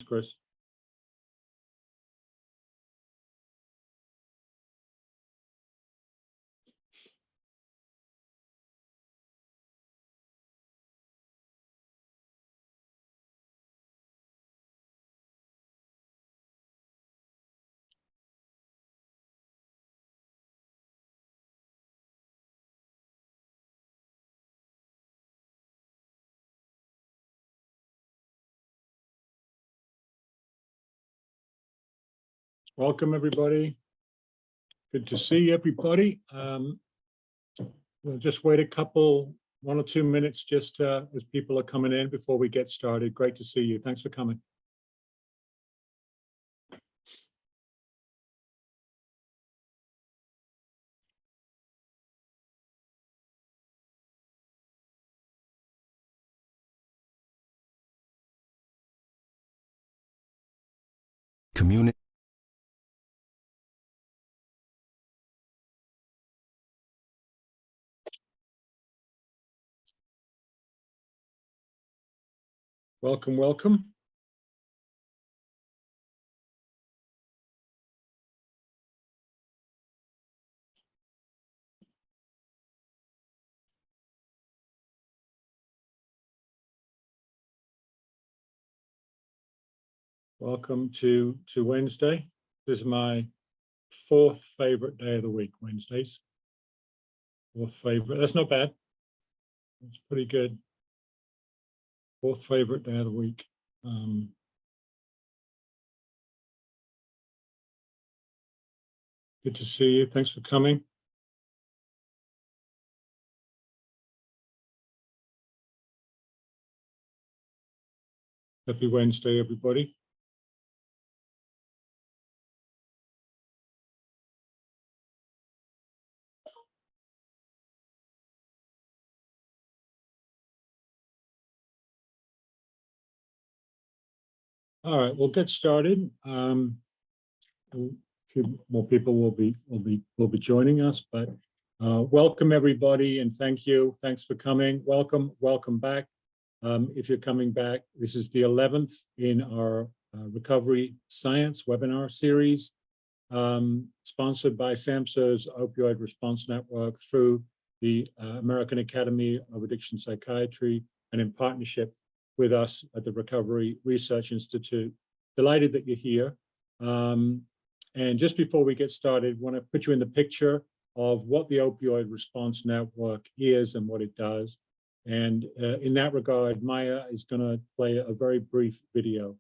Chris. Welcome, everybody. Good to see everybody. We'll just wait a couple, 1 or 2 minutes, just as people are coming in before we get started. Great to see you. Thanks for coming. Community. Welcome, welcome. Welcome to Wednesday. This is my 4th favorite day of the week, Wednesdays. 4th favorite, that's not bad. It's pretty good. 4th favorite day of the week. Good to see you. Thanks for coming. Happy Wednesday, everybody. All right, we'll get started. A few more people will be joining us, but welcome everybody and thank you. Thanks for coming. Welcome back. If you're coming back, this is the 11th in our recovery science webinar series, sponsored by SAMHSA's Opioid Response Network through the American Academy of Addiction Psychiatry and in partnership with us at the Recovery Research Institute. Delighted that you're here. And just before we get started, I want to put you in the picture of what the Opioid Response Network is and what it does. And in that regard, Maya is going to play a very brief video.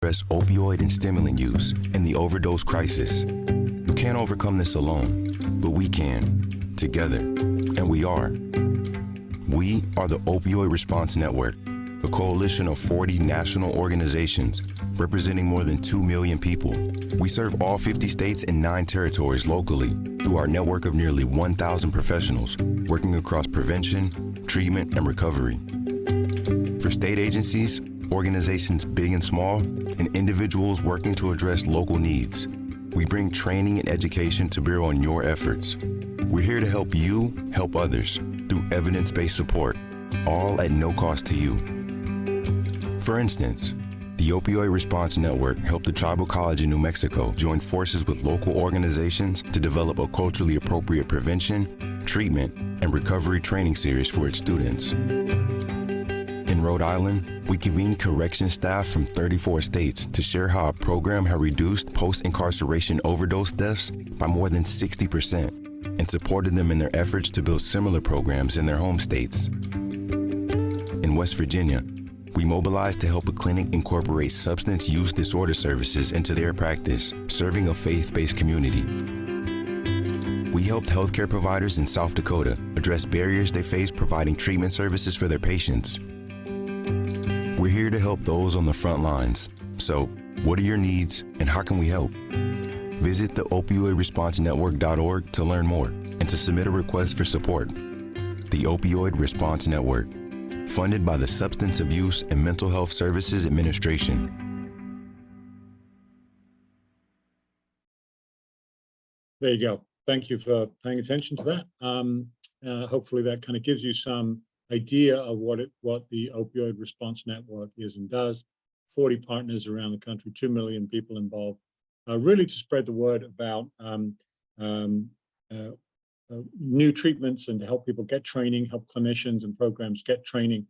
Address opioid and stimulant use and the overdose crisis. You can't overcome this alone, but we can, together, and we are. We are the Opioid Response Network, a coalition of 40 national organizations representing more than 2 million people. We serve all 50 states and 9 territories locally through our network of nearly 1,000 professionals working across prevention, treatment, and recovery. For state agencies, organizations big and small, and individuals working to address local needs, we bring training and education to bear on your efforts. We're here to help you help others through evidence-based support, all at no cost to you. For instance, the Opioid Response Network helped the Tribal College in New Mexico join forces with local organizations to develop a culturally appropriate prevention, treatment, and recovery training series for its students. In Rhode Island, we convened correction staff from 34 states to share how our program had reduced post-incarceration overdose deaths by more than 60% and supported them in their efforts to build similar programs in their home states. In West Virginia, we mobilized to help a clinic incorporate substance use disorder services into their practice, serving a faith-based community. We helped healthcare providers in South Dakota address barriers they face providing treatment services for their patients. We're here to help those on the front lines. So, what are your needs and how can we help? Visit the opioidresponsenetwork.org to learn more and to submit a request for support. The Opioid Response Network, funded by the Substance Abuse and Mental Health Services Administration. There you go. Thank you for paying attention to that. Hopefully that kind of gives you some idea of what the Opioid Response Network is and does. 40 partners around the country, 2 million people involved, really to spread the word about new treatments and to help people get training, help clinicians and programs get training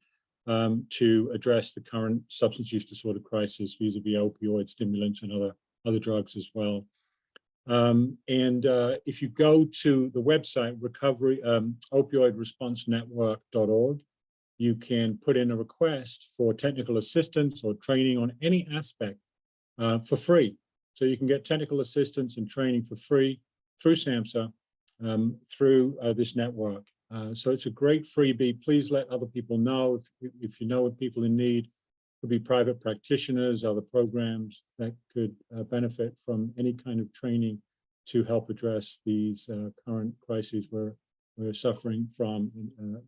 to address the current substance use disorder crisis vis-a-vis opioid stimulants and other drugs as well. If you go to the website opioidresponsenetwork.org, you can put in a request for technical assistance or training on any aspect for free. So you can get technical assistance and training for free through SAMHSA, through this network. So it's a great freebie. Please let other people know if you know of people in need. Could be private practitioners, other programs that could benefit from any kind of training to help address these current crises we're suffering from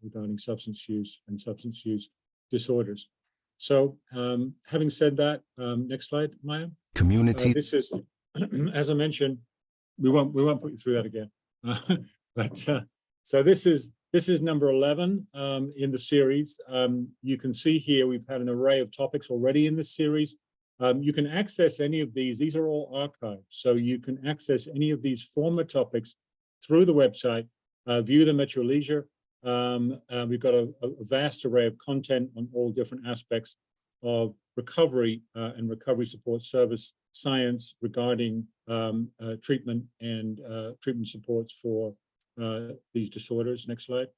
regarding substance use and substance use disorders. So having said that, next slide, Maya. Community. This is, as I mentioned, we won't put you through that again. So this is number 11 in the series. You can see here we've had an array of topics already in this series. You can access any of these. These are all archived, so you can access any of these former topics through the website. View them at your leisure. We've got a vast array of content on all different aspects of recovery and recovery support service science regarding treatment and treatment supports for these disorders. Next slide.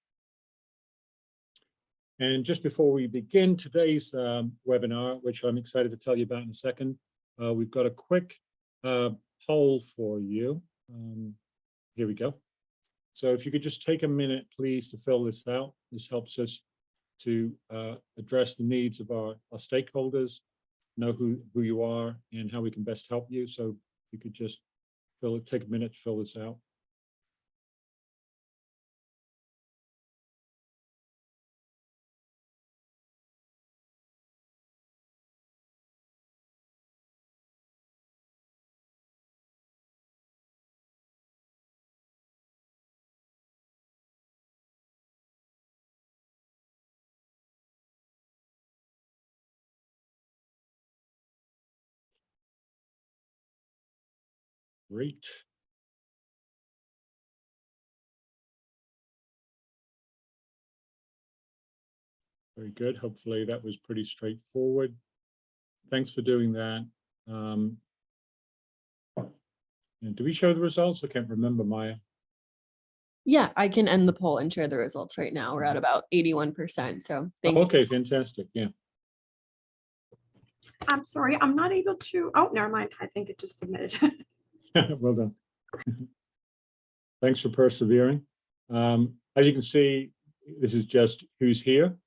And just before we begin today's webinar, which I'm excited to tell you about in a second, we've got a quick poll for you. Here we go. So if you could just take a minute, please, to fill this out. This helps us to address the needs of our stakeholders, know who you are and how we can best help you. So you could just take a minute to fill this out. Great. Very good. Hopefully that was pretty straightforward. Thanks for doing that. And do we show the results? I can't remember, Maya. Yeah, I can end the poll and share the results right now. We're at about 81%. So thanks. Okay, fantastic. Yeah. I'm sorry, I'm not able to. Oh, never mind. I think it just submitted. Well done. Thanks for persevering. As you can see, this is just who's here.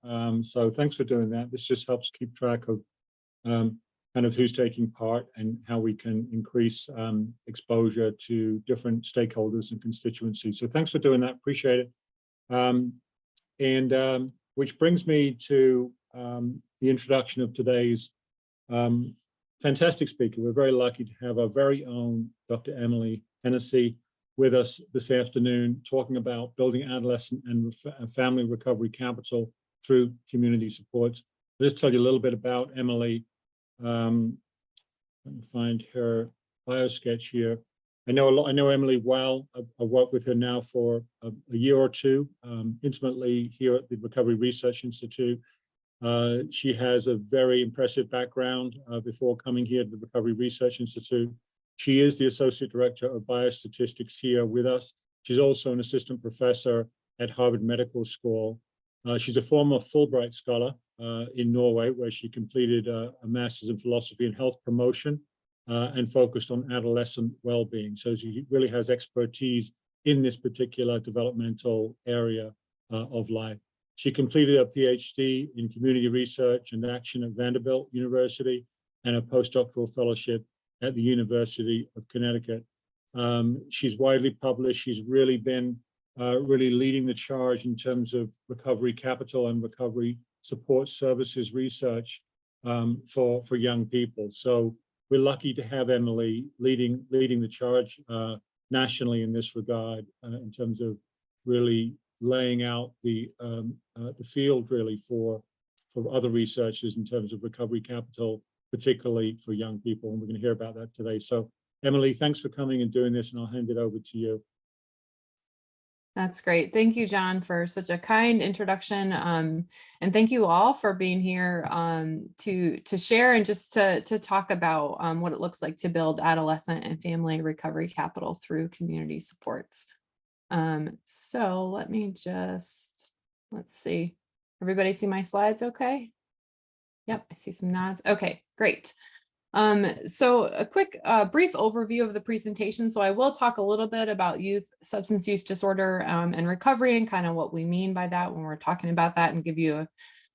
So thanks for doing that. This just helps keep track of kind of who's taking part and how we can increase exposure to different stakeholders and constituencies. So thanks for doing that. Appreciate it. Which brings me to the introduction of today's fantastic speaker. We're very lucky to have our very own Dr. Emily Hennessy with us this afternoon, talking about building adolescent and family recovery capital through community supports. I'll just tell you a little bit about Emily. Let me find her bio sketch here. I know Emily well. I've worked with her now for a year or two, intimately here at the Recovery Research Institute. She has a very impressive background before coming here to the Recovery Research Institute. She is the Associate Director of Biostatistics here with us. She's also an assistant professor at Harvard Medical School. She's a former Fulbright Scholar in Norway, where she completed a Master's in Philosophy and Health Promotion and focused on adolescent well-being. So she really has expertise in this particular developmental area of life. She completed a PhD in community research and action at Vanderbilt University and a postdoctoral fellowship at the University of Connecticut. She's widely published. She's really been really leading the charge in terms of recovery capital and recovery support services research for young people. So we're lucky to have Emily leading the charge nationally in this regard in terms of really laying out the field really for other researchers in terms of recovery capital, particularly for young people. And we're going to hear about that today. So Emily, thanks for coming and doing this, and I'll hand it over to you. That's great. Thank you, John, for such a kind introduction. And thank you all for being here to share and just to talk about what it looks like to build adolescent and family recovery capital through community supports. So let me just, let's see. Everybody see my slides okay? Yep, I see some nods. Okay, great. So a quick brief overview of the presentation. So I will talk a little bit about youth substance use disorder and recovery and kind of what we mean by that when we're talking about that, and give you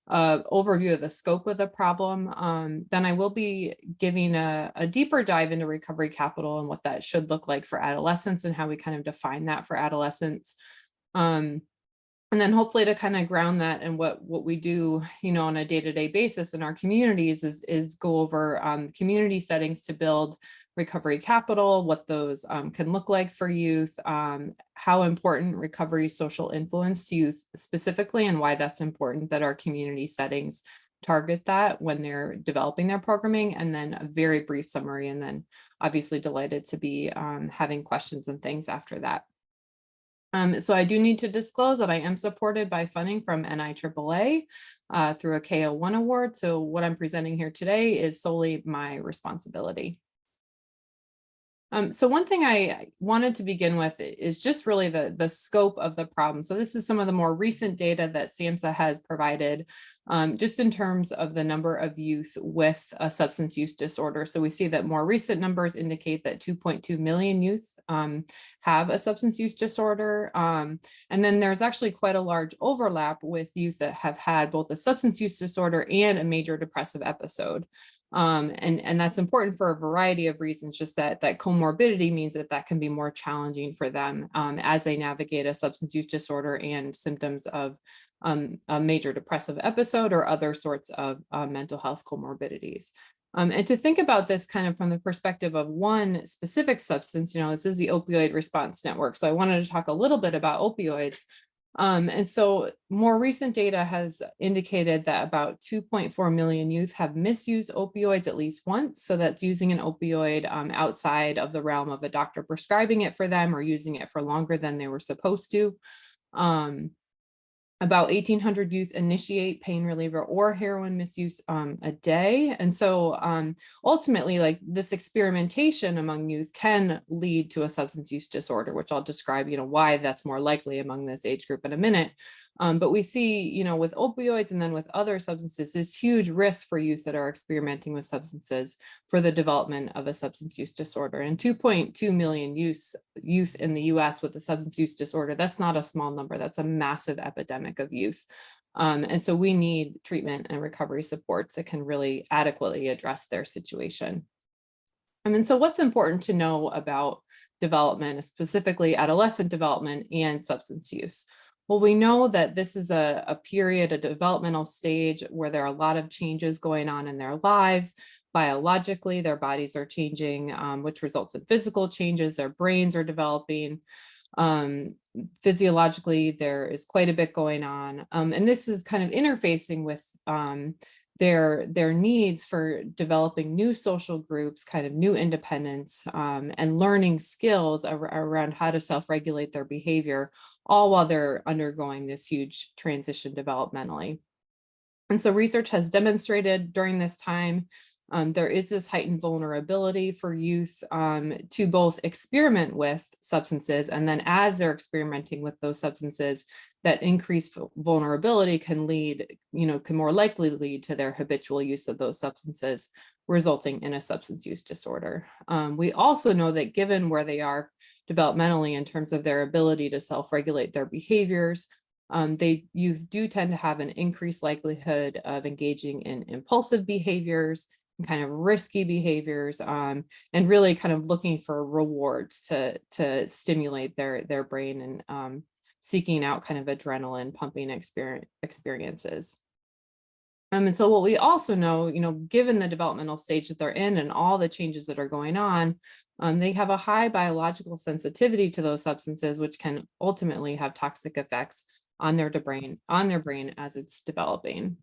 a overview of the scope of the problem. Then I will be giving a deeper dive into recovery capital and what that should look like for adolescents and how we kind of define that for adolescents. And then hopefully to kind of ground that and what we do, you know, on a day-to-day basis in our communities is go over community settings to build recovery capital, what those can look like for youth, how important recovery social influence to youth specifically, and why that's important that our community settings target that when they're developing their programming, and then a very brief summary, and then obviously delighted to be having questions and things after that. So I do need to disclose that I am supported by funding from NIAAA through a KO1 award. So what I'm presenting here today is solely my responsibility. So one thing I wanted to begin with is just really the scope of the problem. So this is some of the more recent data that SAMHSA has provided just in terms of the number of youth with a substance use disorder. So we see that more recent numbers indicate that 2.2 million youth have a substance use disorder. And then there's actually quite a large overlap with youth that have had both a substance use disorder and a major depressive episode. And that's important for a variety of reasons, just that comorbidity means that can be more challenging for them as they navigate a substance use disorder and symptoms of a major depressive episode or other sorts of mental health comorbidities. And to think about this kind of from the perspective of one specific substance, you know, this is the Opioid Response Network. So I wanted to talk a little bit about opioids. And so more recent data has indicated that about 2.4 million youth have misused opioids at least once. So that's using an opioid outside of the realm of a doctor prescribing it for them or using it for longer than they were supposed to. About 1,800 youth initiate pain reliever or heroin misuse a day. And so ultimately, like this experimentation among youth can lead to a substance use disorder, which I'll describe, you know, why that's more likely among this age group in a minute. But we see, you know, with opioids and then with other substances, this huge risk for youth that are experimenting with substances for the development of a substance use disorder. And 2.2 million youth in the US with a substance use disorder, that's not a small number, that's a massive epidemic of youth. And so we need treatment and recovery supports that can really adequately address their situation. And so what's important to know about development, specifically adolescent development and substance use? Well, we know that this is a period, a developmental stage where there are a lot of changes going on in their lives. Biologically, their bodies are changing, which results in physical changes. Their brains are developing. Physiologically, there is quite a bit going on. And this is kind of interfacing with their needs for developing new social groups, kind of new independence, and learning skills around how to self-regulate their behavior, all while they're undergoing this huge transition developmentally. And so research has demonstrated during this time, there is this heightened vulnerability for youth to both experiment with substances, and then as they're experimenting with those substances, that increased vulnerability can lead, can more likely lead to their habitual use of those substances, resulting in a substance use disorder. We also know that given where they are developmentally in terms of their ability to self-regulate their behaviors, youth do tend to have an increased likelihood of engaging in impulsive behaviors, kind of risky behaviors, and really kind of looking for rewards to stimulate their brain and seeking out kind of adrenaline pumping experiences. And so what we also know, given the developmental stage that they're in and all the changes that are going on, they have a high biological sensitivity to those substances, which can ultimately have toxic effects on their brain as it's developing.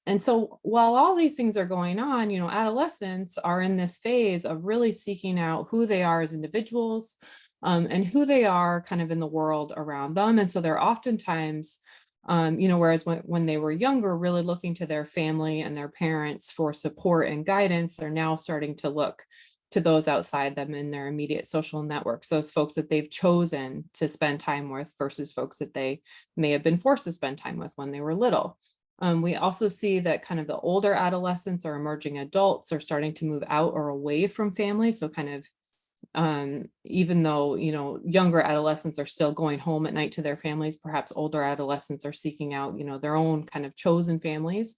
And so while all these things are going on, adolescents are in this phase of really seeking out who they are as individuals, and who they are kind of in the world around them. And so they're oftentimes, whereas when they were younger, really looking to their family and their parents for support and guidance, they're now starting to look to those outside them in their immediate social networks, those folks that they've chosen to spend time with versus folks that they may have been forced to spend time with when they were little. We also see that kind of the older adolescents or emerging adults are starting to move out or away from family. So kind of, even though, younger adolescents are still going home at night to their families, perhaps older adolescents are seeking out, their own kind of chosen families.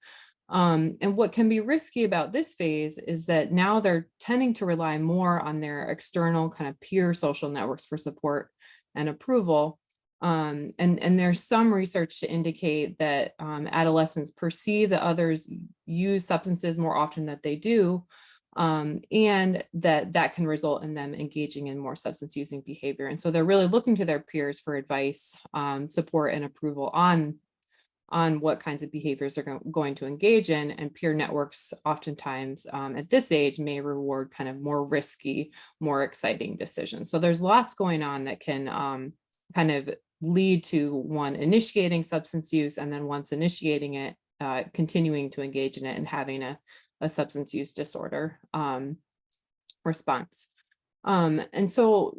And what can be risky about this phase is that now they're tending to rely more on their external kind of peer social networks for support and approval. And there's some research to indicate that adolescents perceive that others use substances more often than they do, and that can result in them engaging in more substance using behavior. And so they're really looking to their peers for advice, support, and approval on what kinds of behaviors are going to engage in. And peer networks oftentimes at this age may reward kind of more risky, more exciting decisions. So there's lots going on that can kind of lead to one initiating substance use, and then once initiating it, continuing to engage in it and having a substance use disorder response. And so,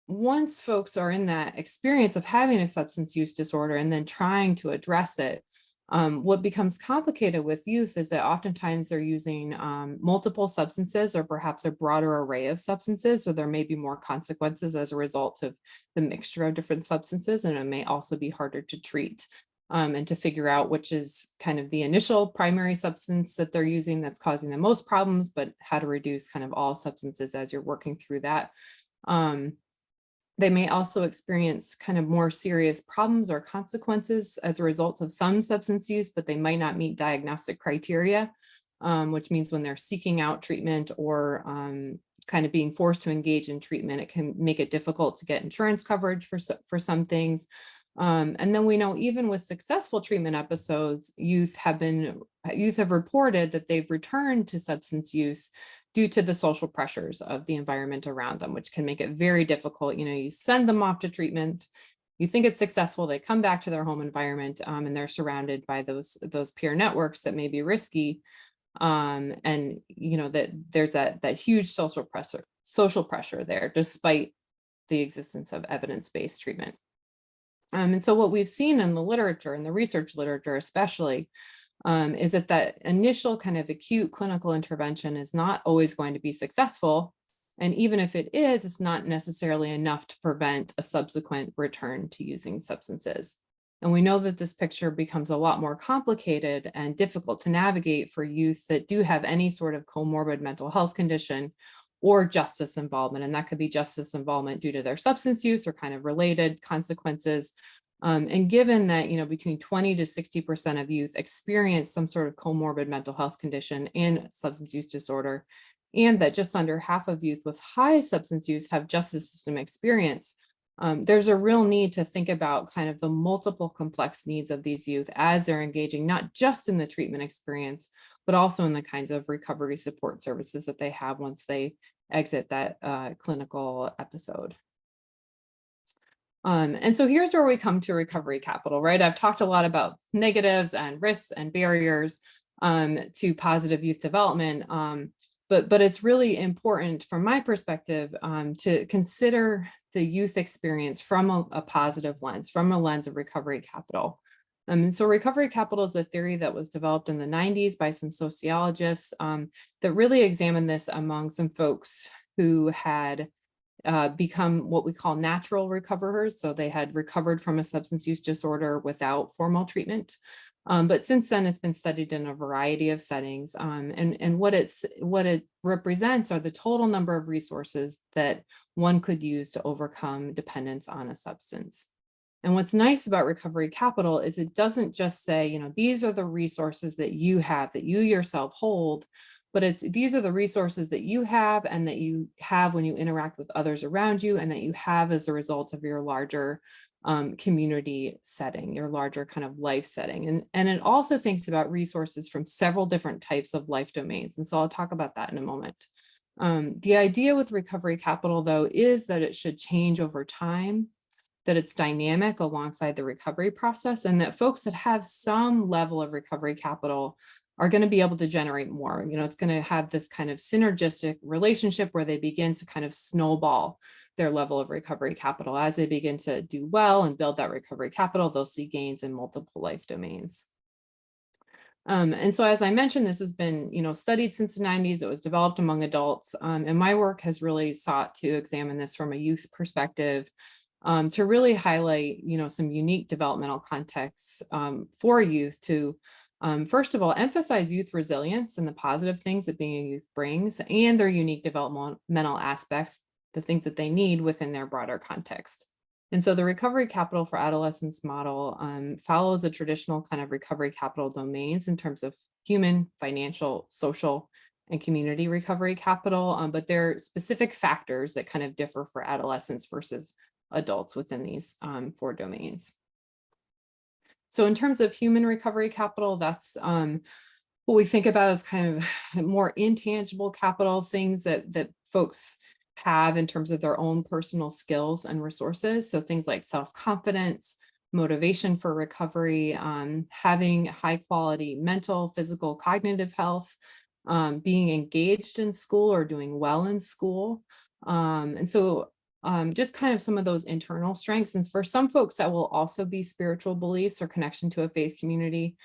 once folks are in that experience of having a substance use disorder and then trying to address it, what becomes complicated with youth is that oftentimes they're using multiple substances or perhaps a broader array of substances. So there may be more consequences as a result of the mixture of different substances, and it may also be harder to treat and to figure out which is kind of the initial primary substance that they're using that's causing the most problems, but how to reduce kind of all substances as you're working through that. They may also experience kind of more serious problems or consequences as a result of some substance use, but they might not meet diagnostic criteria, which means when they're seeking out treatment or kind of being forced to engage in treatment, it can make it difficult to get insurance coverage for some things. And then we know even with successful treatment episodes, youth have reported that they've returned to substance use due to the social pressures of the environment around them, which can make it very difficult. You send them off to treatment, you think it's successful, they come back to their home environment, and they're surrounded by those peer networks that may be risky. And that there's that huge social pressure there, despite the existence of evidence-based treatment. And so what we've seen in the literature, in the research literature especially, is that initial kind of acute clinical intervention is not always going to be successful. And even if it is, it's not necessarily enough to prevent a subsequent return to using substances. And we know that this picture becomes a lot more complicated and difficult to navigate for youth that do have any sort of comorbid mental health condition or justice involvement. And that could be justice involvement due to their substance use or kind of related consequences. And given that, between 20 to 60% of youth experience some sort of comorbid mental health condition and substance use disorder, and that just under half of youth with high substance use have justice system experience, there's a real need to think about kind of the multiple complex needs of these youth as they're engaging, not just in the treatment experience, but also in the kinds of recovery support services that they have once they exit that clinical episode. And so here's where we come to recovery capital, right? I've talked a lot about negatives and risks and barriers to positive youth development, but it's really important from my perspective to consider the youth experience from a positive lens, from a lens of recovery capital. And so recovery capital is a theory that was developed in the 90s by some sociologists that really examined this among some folks who had become what we call natural recoverers. So they had recovered from a substance use disorder without formal treatment. But since then, it's been studied in a variety of settings. And what it represents are the total number of resources that one could use to overcome dependence on a substance. And what's nice about recovery capital is it doesn't just say, you know, these are the resources that you have, that you yourself hold, but these are the resources that you have and that you have when you interact with others around you and that you have as a result of your larger community setting, your larger kind of life setting. And it also thinks about resources from several different types of life domains. And so I'll talk about that in a moment. The idea with recovery capital, though, is that it should change over time, that it's dynamic alongside the recovery process, and that folks that have some level of recovery capital are going to be able to generate more. You know, it's going to have this kind of synergistic relationship where they begin to kind of snowball their level of recovery capital. As they begin to do well and build that recovery capital, they'll see gains in multiple life domains. And so, as I mentioned, this has been, you know, studied since the 90s. It was developed among adults, and my work has really sought to examine this from a youth perspective, to really highlight, you know, some unique developmental contexts for youth to, first of all, emphasize youth resilience and the positive things that being a youth brings, and their unique developmental aspects, the things that they need within their broader context. And so the recovery capital for adolescents model follows a traditional kind of recovery capital domains in terms of human, financial, social, and community recovery capital, but there are specific factors that kind of differ for adolescents versus adults within these 4 domains. So in terms of human recovery capital, that's what we think about as kind of more intangible capital, things that folks have in terms of their own personal skills and resources. So things like self-confidence, motivation for recovery, having high quality mental, physical, cognitive health, being engaged in school or doing well in school. And so just kind of some of those internal strengths. And for some folks, that will also be spiritual beliefs or connection to a faith community.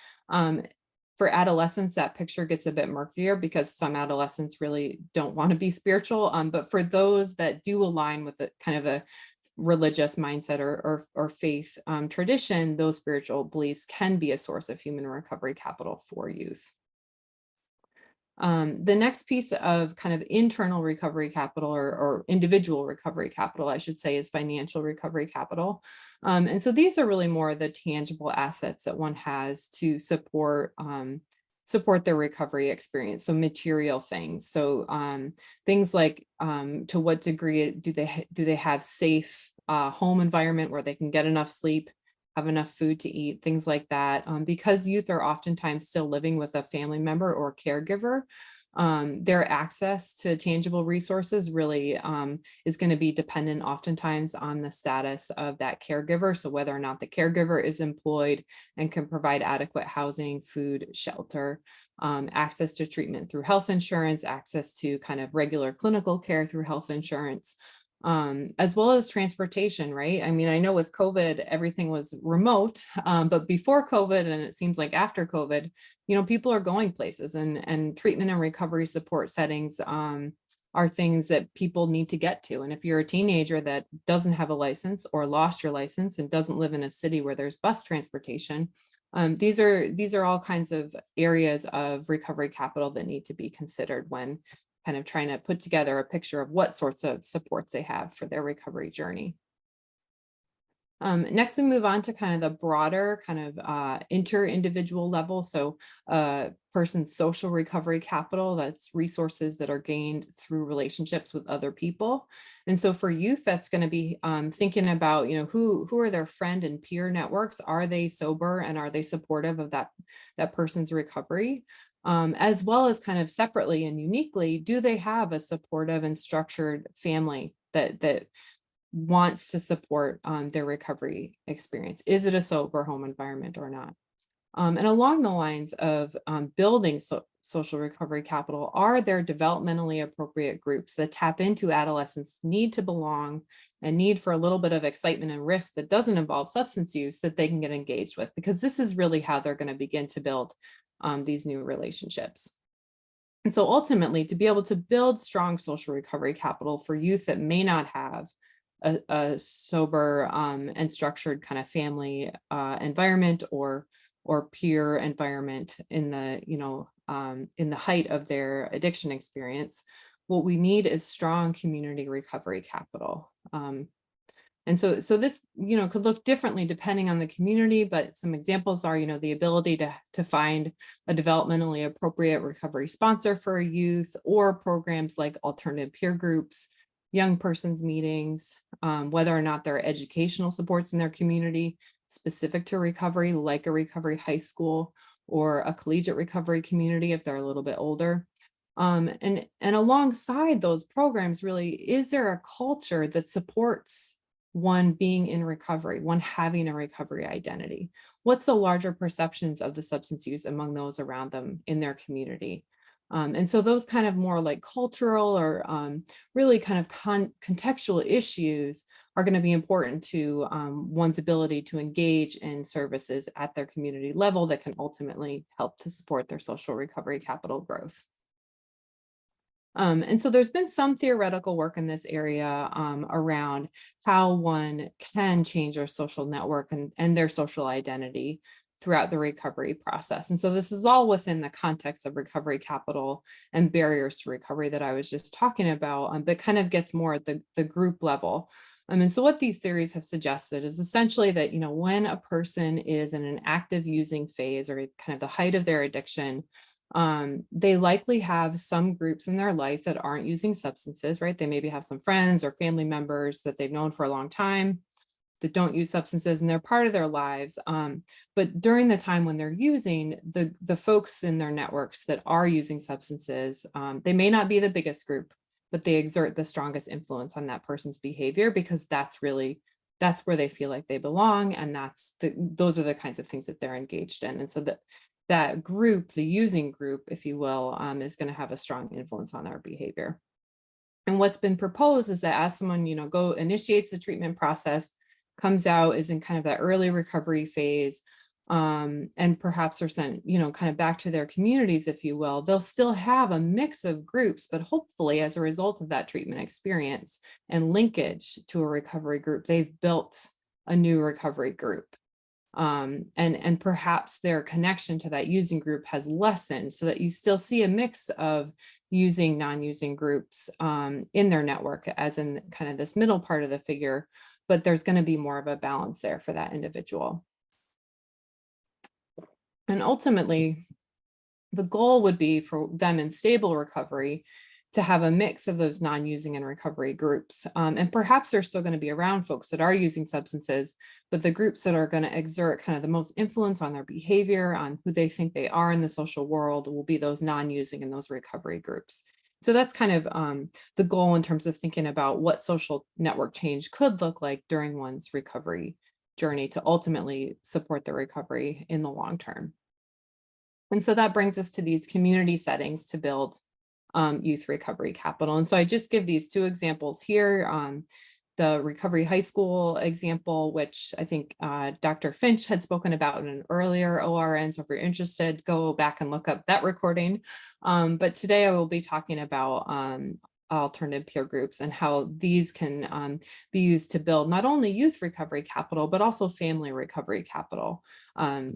For adolescents, that picture gets a bit murkier because some adolescents really don't want to be spiritual. But for those that do align with a kind of a religious mindset or faith tradition, those spiritual beliefs can be a source of human recovery capital for youth. The next piece of kind of internal recovery capital or individual recovery capital, I should say, is financial recovery capital. And so these are really more the tangible assets that one has to support their recovery experience. So material things. So things like to what degree do they have safe home environment where they can get enough sleep, have enough food to eat, things like that. Because youth are oftentimes still living with a family member or caregiver, their access to tangible resources really is going to be dependent oftentimes on the status of that caregiver. So whether or not the caregiver is employed and can provide adequate housing, food, shelter, access to treatment through health insurance, access to kind of regular clinical care through health insurance, as well as transportation, right? I mean, I know with COVID, everything was remote, but before COVID, and it seems like after COVID, you know, people are going places, and treatment and recovery support settings are things that people need to get to. And if you're a teenager that doesn't have a license or lost your license and doesn't live in a city where there's bus transportation, these are all kinds of areas of recovery capital that need to be considered when kind of trying to put together a picture of what sorts of supports they have for their recovery journey. Next, we move on to kind of the broader kind of inter-individual level. So person's social recovery capital, that's resources that are gained through relationships with other people. And so for youth, that's going to be thinking about, you know, who are their friend and peer networks? Are they sober and are they supportive of that person's recovery? As well as kind of separately and uniquely, do they have a supportive and structured family that wants to support their recovery experience? Is it a sober home environment or not? And along the lines of building social recovery capital, are there developmentally appropriate groups that tap into adolescents' need to belong and need for a little bit of excitement and risk that doesn't involve substance use that they can get engaged with? Because this is really how they're going to begin to build these new relationships. And so ultimately, to be able to build strong social recovery capital for youth that may not have a sober and structured kind of family environment or peer environment in the, you know, in the height of their addiction experience, what we need is strong community recovery capital. And so this, could look differently depending on the community, but some examples are, the ability to find a developmentally appropriate recovery sponsor for a youth, or programs like alternative peer groups, young persons meetings, whether or not there are educational supports in their community specific to recovery, like a recovery high school or a collegiate recovery community if they're a little bit older. And alongside those programs, really, is there a culture that supports one being in recovery, one having a recovery identity? What's the larger perceptions of the substance use among those around them in their community? And so those kind of more like cultural or really kind of contextual issues are going to be important to one's ability to engage in services at their community level that can ultimately help to support their social recovery capital growth. And so there's been some theoretical work in this area around how one can change their social network and their social identity throughout the recovery process. And so this is all within the context of recovery capital and barriers to recovery that I was just talking about, but kind of gets more at the group level. And so what these theories have suggested is essentially that, when a person is in an active using phase or kind of the height of their addiction, they likely have some groups in their life that aren't using substances, right? They maybe have some friends or family members that they've known for a long time that don't use substances, and they're part of their lives. But during the time when they're using, the folks in their networks that are using substances, they may not be the biggest group, but they exert the strongest influence on that person's behavior, because that's where they feel like they belong. And those are the kinds of things that they're engaged in. And so that group, the using group, if you will, is going to have a strong influence on our behavior. And what's been proposed is that as someone, initiates the treatment process, comes out, is in kind of that early recovery phase, and perhaps are sent, kind of back to their communities, if you will, they'll still have a mix of groups, but hopefully as a result of that treatment experience and linkage to a recovery group, they've built a new recovery group. And perhaps their connection to that using group has lessened, so that you still see a mix of using, non-using groups in their network, as in kind of this middle part of the figure, but there's going to be more of a balance there for that individual. And ultimately, the goal would be for them in stable recovery to have a mix of those non-using and recovery groups. And perhaps they're still going to be around folks that are using substances, but the groups that are going to exert kind of the most influence on their behavior, on who they think they are in the social world, will be those non-using and those recovery groups. So that's kind of the goal in terms of thinking about what social network change could look like during one's recovery journey to ultimately support the recovery in the long term. And so that brings us to these community settings to build youth recovery capital. And so I just give these two examples here. The recovery high school example, which I think Dr. Finch had spoken about in an earlier ORN. So if you're interested, go back and look up that recording. But today I will be talking about alternative peer groups and how these can be used to build not only youth recovery capital, but also family recovery capital,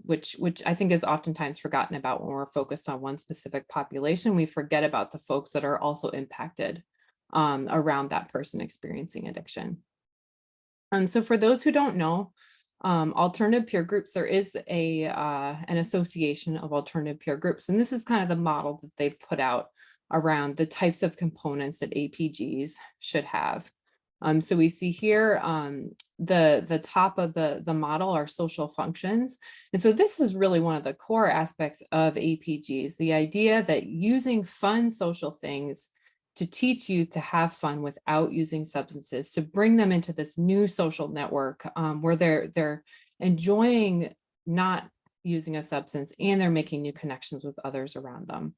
which I think is oftentimes forgotten about when we're focused on one specific population. We forget about the folks that are also impacted around that person experiencing addiction. So for those who don't know, alternative peer groups, there is an association of alternative peer groups, and this is kind of the model that they've put out around the types of components that APGs should have. So we see here the top of the model are social functions. And so this is really one of the core aspects of APGs, the idea that using fun social things to teach youth to have fun without using substances, to bring them into this new social network where they're enjoying not using a substance and they're making new connections with others around them.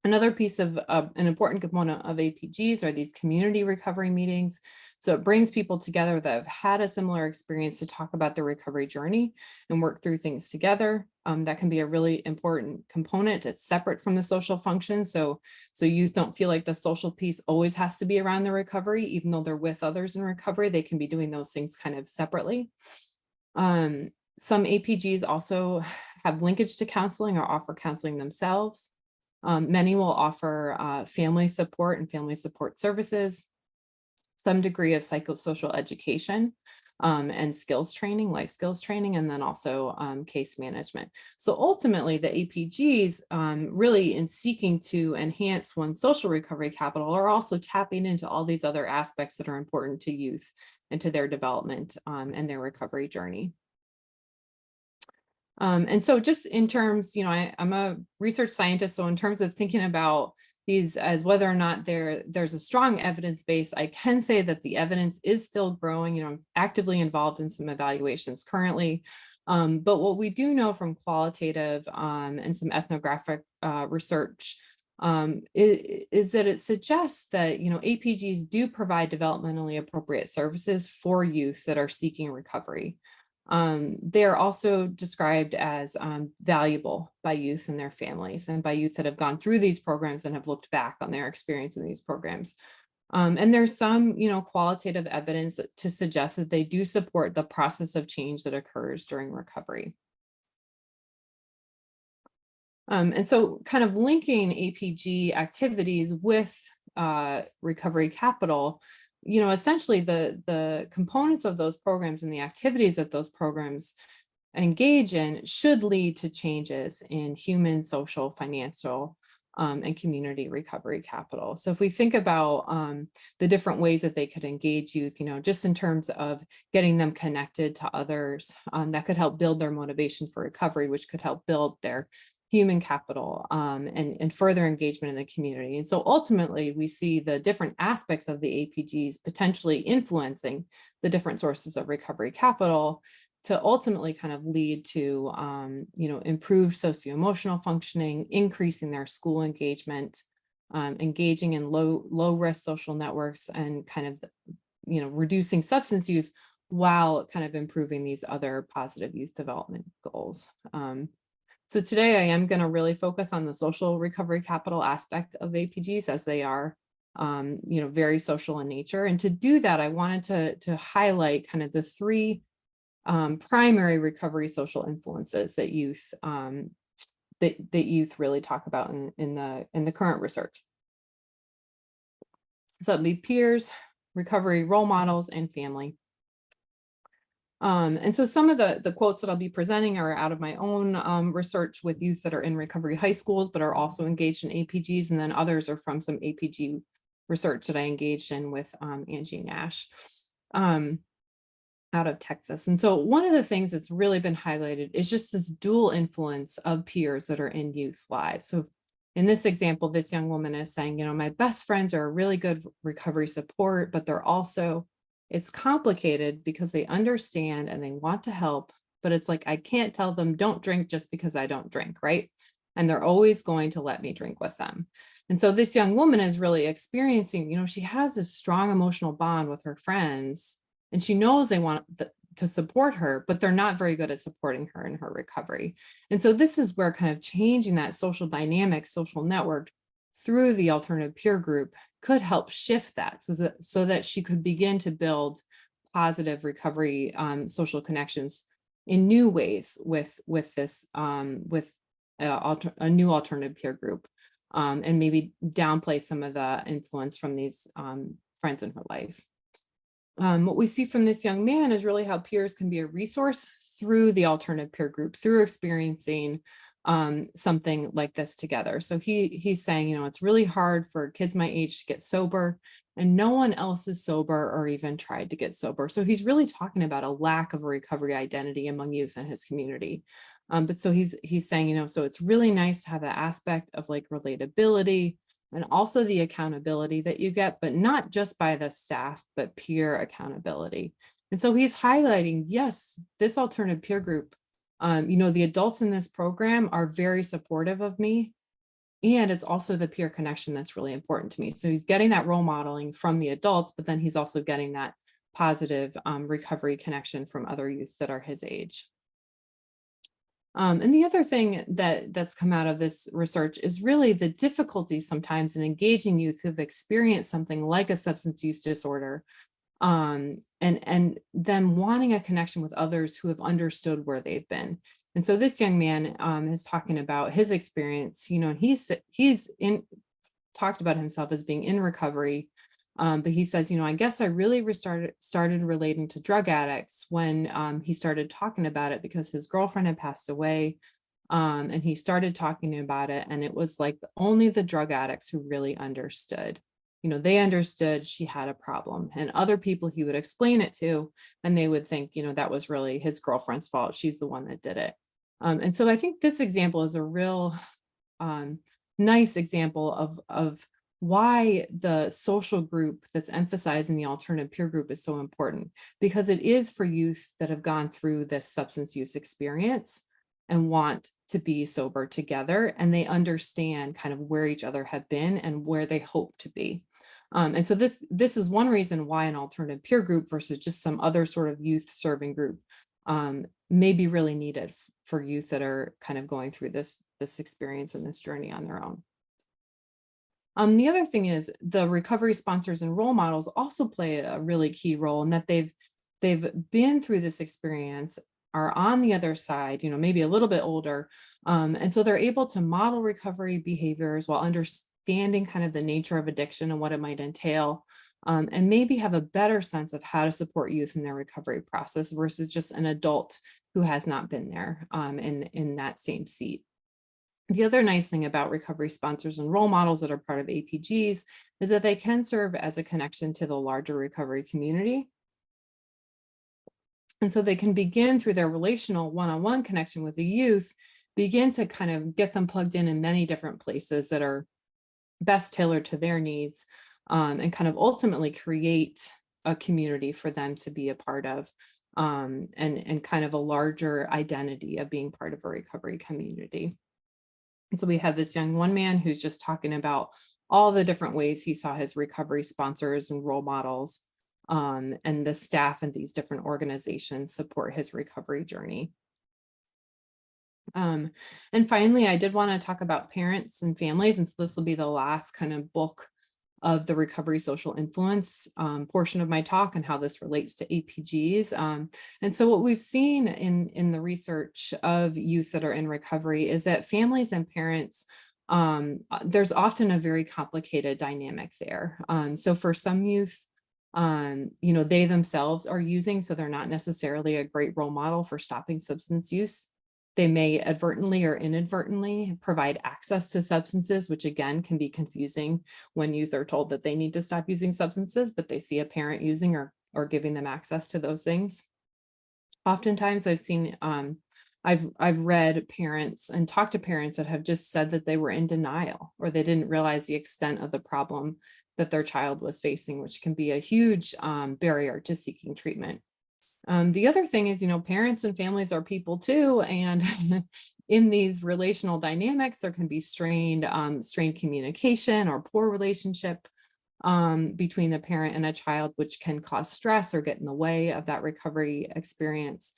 Another piece of an important component of APGs are these community recovery meetings. So it brings people together that have had a similar experience to talk about their recovery journey and work through things together. That can be a really important component. It's separate from the social function. So youth don't feel like the social piece always has to be around the recovery, even though they're with others in recovery. They can be doing those things kind of separately. Some APGs also have linkage to counseling or offer counseling themselves. Many will offer family support and family support services. some degree of psychosocial education, and skills training, life skills training, and then also case management. So ultimately, the APGs really, in seeking to enhance one's social recovery capital, are also tapping into all these other aspects that are important to youth and to their development and their recovery journey. And so just in terms, I'm a research scientist, so in terms of thinking about these as whether or not there's a strong evidence base, I can say that the evidence is still growing. I'm actively involved in some evaluations currently. But what we do know from qualitative and some ethnographic research is that it suggests that, APGs do provide developmentally appropriate services for youth that are seeking recovery. They're also described as valuable by youth and their families, and by youth that have gone through these programs and have looked back on their experience in these programs. And there's some, qualitative evidence to suggest that they do support the process of change that occurs during recovery. And so kind of linking APG activities with recovery capital, essentially the components of those programs and the activities that those programs engage in should lead to changes in human, social, financial, and community recovery capital. So if we think about the different ways that they could engage youth, just in terms of getting them connected to others, that could help build their motivation for recovery, which could help build their human capital and further engagement in the community. And so ultimately, we see the different aspects of the APGs potentially influencing the different sources of recovery capital to ultimately kind of lead to, improved socio-emotional functioning, increasing their school engagement, engaging in low risk social networks, and kind of, reducing substance use while kind of improving these other positive youth development goals. So today I am going to really focus on the social recovery capital aspect of APGs, as they are, very social in nature. And to do that, I wanted to highlight kind of the three primary recovery social influences that youth really talk about in the current research. So it'd be peers, recovery role models, and family. And so some of the quotes that I'll be presenting are out of my own research with youth that are in recovery high schools, but are also engaged in APGs. And then others are from some APG research that I engaged in with Angie Nash out of Texas. And so one of the things that's really been highlighted is just this dual influence of peers that are in youth lives. So in this example, this young woman is saying, my best friends are a really good recovery support, but they're also, it's complicated because they understand and they want to help, but it's like, I can't tell them don't drink just because I don't drink, right? And they're always going to let me drink with them. And so this young woman is really experiencing, she has this strong emotional bond with her friends, and she knows they want to support her, but they're not very good at supporting her in her recovery. And so this is where kind of changing that social dynamic, social network through the alternative peer group could help shift that so that she could begin to build positive recovery social connections in new ways with a new alternative peer group, and maybe downplay some of the influence from these friends in her life. What we see from this young man is really how peers can be a resource through the alternative peer group, through experiencing something like this together. So he's saying, it's really hard for kids my age to get sober, and no one else is sober or even tried to get sober. So he's really talking about a lack of a recovery identity among youth in his community. But so he's saying, so it's really nice to have that aspect of like relatability and also the accountability that you get, but not just by the staff, but peer accountability. And so he's highlighting, yes, this alternative peer group, the adults in this program are very supportive of me, and it's also the peer connection that's really important to me. So he's getting that role modeling from the adults, but then he's also getting that positive recovery connection from other youth that are his age. And the other thing that's come out of this research is really the difficulty sometimes in engaging youth who've experienced something like a substance use disorder, and them wanting a connection with others who have understood where they've been. And so this young man is talking about his experience. He's talked about himself as being in recovery But he says, I guess I really started relating to drug addicts when he started talking about it because his girlfriend had passed away. And he started talking about it, and it was like only the drug addicts who really understood. They understood she had a problem, and other people he would explain it to, and they would think, that was really his girlfriend's fault. She's the one that did it. And so I think this example is a real nice example of why the social group that's emphasized in the alternative peer group is so important, because it is for youth that have gone through this substance use experience and want to be sober together, and they understand kind of where each other have been and where they hope to be. And so this is one reason why an alternative peer group versus just some other sort of youth serving group may be really needed for youth that are kind of going through this experience and this journey on their own. The other thing is the recovery sponsors and role models also play a really key role in that they've been through this experience, are on the other side, maybe a little bit older. And so they're able to model recovery behaviors while understanding kind of the nature of addiction and what it might entail, and maybe have a better sense of how to support youth in their recovery process versus just an adult who has not been there in that same seat. The other nice thing about recovery sponsors and role models that are part of APGs is that they can serve as a connection to the larger recovery community. And so they can begin through their relational one-on-one connection with the youth, begin to kind of get them plugged in many different places that are best tailored to their needs, and kind of ultimately create a community for them to be a part of, and kind of a larger identity of being part of a recovery community. And so we have this one man who's just talking about all the different ways he saw his recovery sponsors and role models, and the staff and these different organizations support his recovery journey. And finally, I did want to talk about parents and families, and so this will be the last kind of bulk of the recovery social influence portion of my talk and how this relates to APGs. And so what we've seen in the research of youth that are in recovery is that families and parents, there's often a very complicated dynamic there. So for some youth, they themselves are using, so they're not necessarily a great role model for stopping substance use. They may advertently or inadvertently provide access to substances, which again can be confusing when youth are told that they need to stop using substances, but they see a parent using or giving them access to those things. Oftentimes I've seen, I've read parents and talked to parents that have just said that they were in denial or they didn't realize the extent of the problem that their child was facing, which can be a huge barrier to seeking treatment. The other thing is, parents and families are people too. And in these relational dynamics, there can be strained communication or poor relationship between the parent and a child, which can cause stress or get in the way of that recovery experience.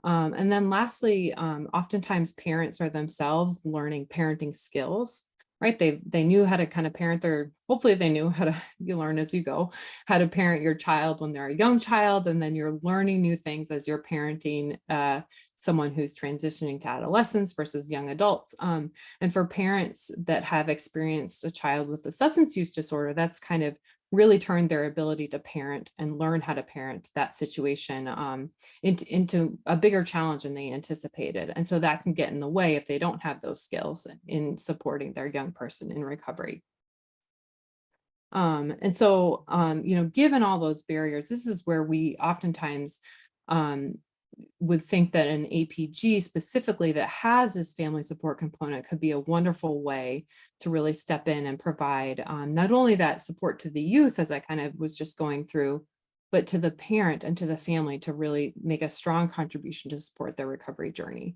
And then lastly, oftentimes parents are themselves learning parenting skills. Right, they knew how to kind of parent hopefully they knew how to, you learn as you go, how to parent your child when they're a young child, and then you're learning new things as you're parenting someone who's transitioning to adolescence versus young adults. And for parents that have experienced a child with a substance use disorder, that's kind of really turned their ability to parent and learn how to parent that situation into a bigger challenge than they anticipated. And so that can get in the way if they don't have those skills in supporting their young person in recovery. And so, given all those barriers, this is where we oftentimes would think that an APG specifically that has this family support component could be a wonderful way to really step in and provide not only that support to the youth, as I kind of was just going through, but to the parent and to the family to really make a strong contribution to support their recovery journey.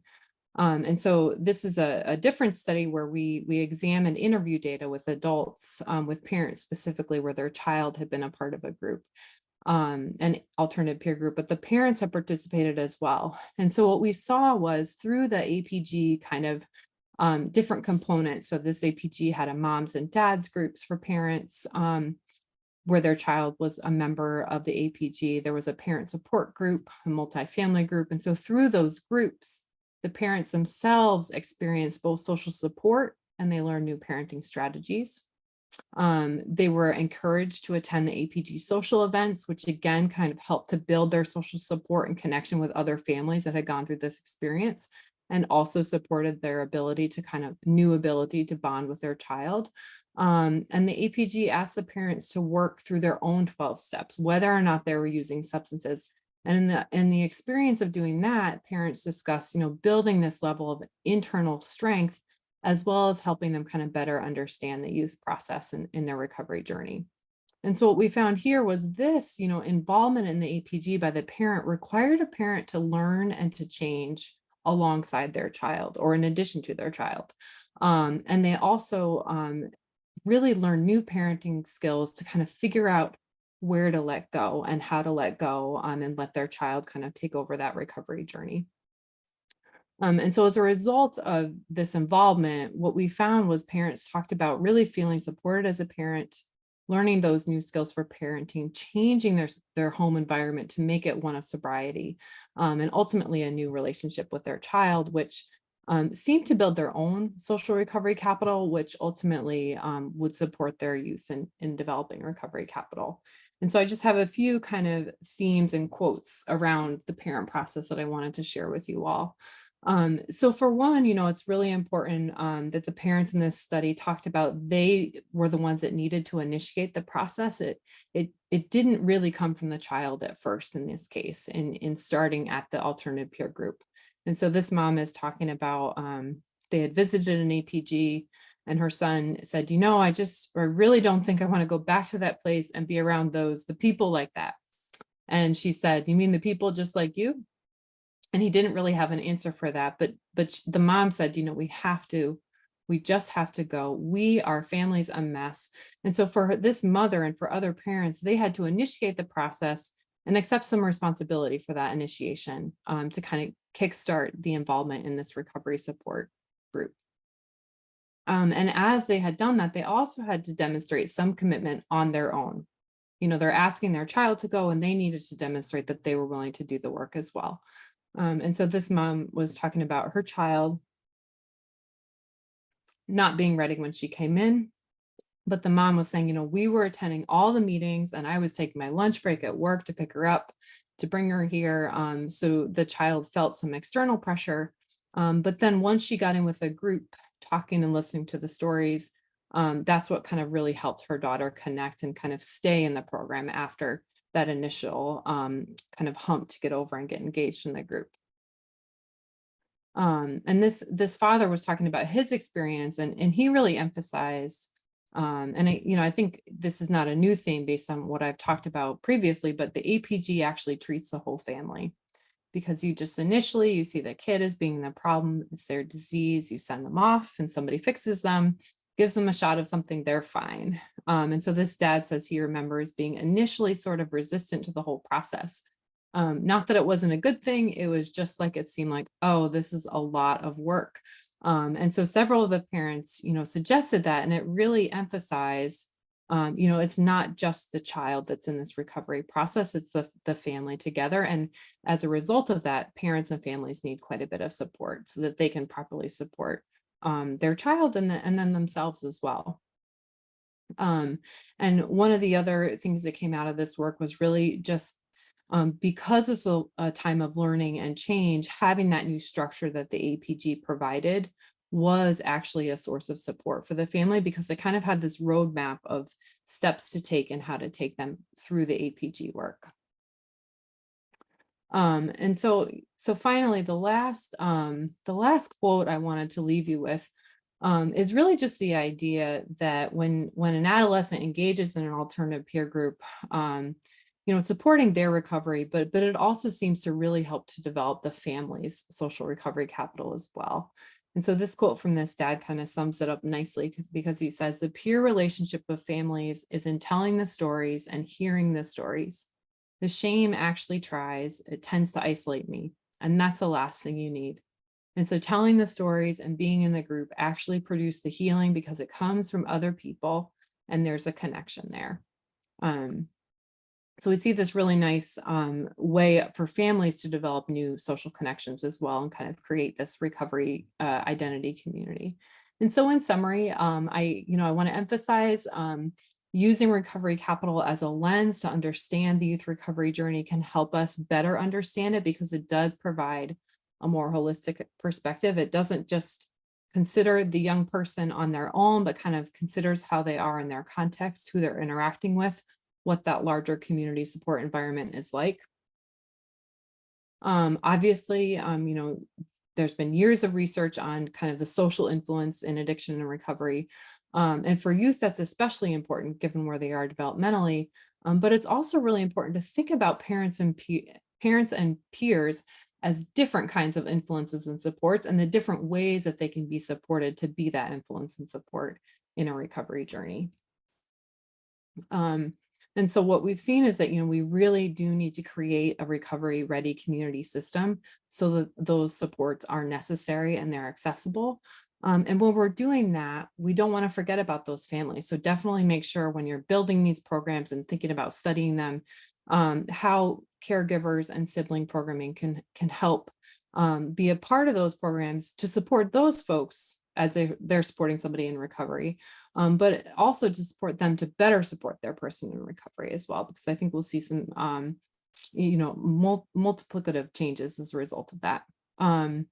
And so this is a different study where we examined interview data with adults, with parents specifically where their child had been a part of a group. An alternative peer group, but the parents have participated as well. And so what we saw was through the APG kind of different components. So this APG had a moms and dads groups for parents where their child was a member of the APG. There was a parent support group, a multifamily group. And so through those groups, the parents themselves experienced both social support and they learn new parenting strategies. They were encouraged to attend the APG social events, which again kind of helped to build their social support and connection with other families that had gone through this experience, and also supported their ability to bond with their child. And the APG asked the parents to work through their own 12 steps, whether or not they were using substances. And in the experience of doing that, parents discussed, building this level of internal strength, as well as helping them kind of better understand the youth process in their recovery journey. And so what we found here was this, involvement in the APG by the parent required a parent to learn and to change alongside their child or in addition to their child. And they also really learn new parenting skills to kind of figure out where to let go and how to let go and let their child kind of take over that recovery journey. And so as a result of this involvement, what we found was parents talked about really feeling supported as a parent, learning those new skills for parenting, changing their home environment to make it one of sobriety, and ultimately a new relationship with their child, which seemed to build their own social recovery capital, which ultimately would support their youth in developing recovery capital. And so I just have a few kind of themes and quotes around the parent process that I wanted to share with you all. So for one, it's really important that the parents in this study talked about they were the ones that needed to initiate the process. It didn't really come from the child at first in this case, in starting at the alternative peer group. And so this mom is talking about they had visited an APG and her son said, I really don't think I want to go back to that place and be around the people like that. And she said, you mean the people just like you? And he didn't really have an answer for that. But the mom said, we just have to go. Our family's a mess. And so for this mother and for other parents, they had to initiate the process and accept some responsibility for that initiation to kind of kickstart the involvement in this recovery support group. And as they had done that, they also had to demonstrate some commitment on their own. They're asking their child to go and they needed to demonstrate that they were willing to do the work as well. And so this mom was talking about her child not being ready when she came in, but the mom was saying, we were attending all the meetings and I was taking my lunch break at work to pick her up, to bring her here. So the child felt some external pressure. But then once she got in with a group, talking and listening to the stories, that's what kind of really helped her daughter connect and kind of stay in the program after that initial kind of hump to get over and get engaged in the group. And this father was talking about his experience and he really emphasized, and I think this is not a new theme based on what I've talked about previously, but the APG actually treats the whole family, because you just initially, you see the kid as being the problem, it's their disease, you send them off and somebody fixes them, gives them a shot of something, they're fine. And so this dad says he remembers being initially sort of resistant to the whole process. Not that it wasn't a good thing, it was just like it seemed like, oh, this is a lot of work. And so several of the parents, suggested that, and it really emphasized, it's not just the child that's in this recovery process, it's the family together. And as a result of that, parents and families need quite a bit of support so that they can properly support their child and then themselves as well. And one of the other things that came out of this work was really just because it's a time of learning and change, having that new structure that the APG provided was actually a source of support for the family, because they kind of had this roadmap of steps to take and how to take them through the APG work. And so finally, the last quote I wanted to leave you with is really just the idea that when an adolescent engages in an alternative peer group, it's supporting their recovery, but it also seems to really help to develop the family's social recovery capital as well. And so this quote from this dad kind of sums it up nicely, because he says, the peer relationship of families is in telling the stories and hearing the stories. The shame actually tries, it tends to isolate me, and that's the last thing you need. And so telling the stories and being in the group actually produce the healing, because it comes from other people and there's a connection there. So we see this really nice way for families to develop new social connections as well and kind of create this recovery identity community. And so in summary, I want to emphasize using recovery capital as a lens to understand the youth recovery journey can help us better understand it, because it does provide a more holistic perspective. It doesn't just consider the young person on their own, but kind of considers how they are in their context, who they're interacting with, what that larger community support environment is like. Obviously, there's been years of research on kind of the social influence in addiction and recovery. And for youth, that's especially important given where they are developmentally. But it's also really important to think about parents and peers as different kinds of influences and supports, and the different ways that they can be supported to be that influence and support in a recovery journey. And so what we've seen is that, we really do need to create a recovery ready community system so that those supports are necessary and they're accessible. And when we're doing that, we don't want to forget about those families. So definitely make sure when you're building these programs and thinking about studying them, how caregivers and sibling programming can help be a part of those programs to support those folks as they're supporting somebody in recovery, but also to support them to better support their person in recovery as well, because I think we'll see some, multiplicative changes as a result of that. And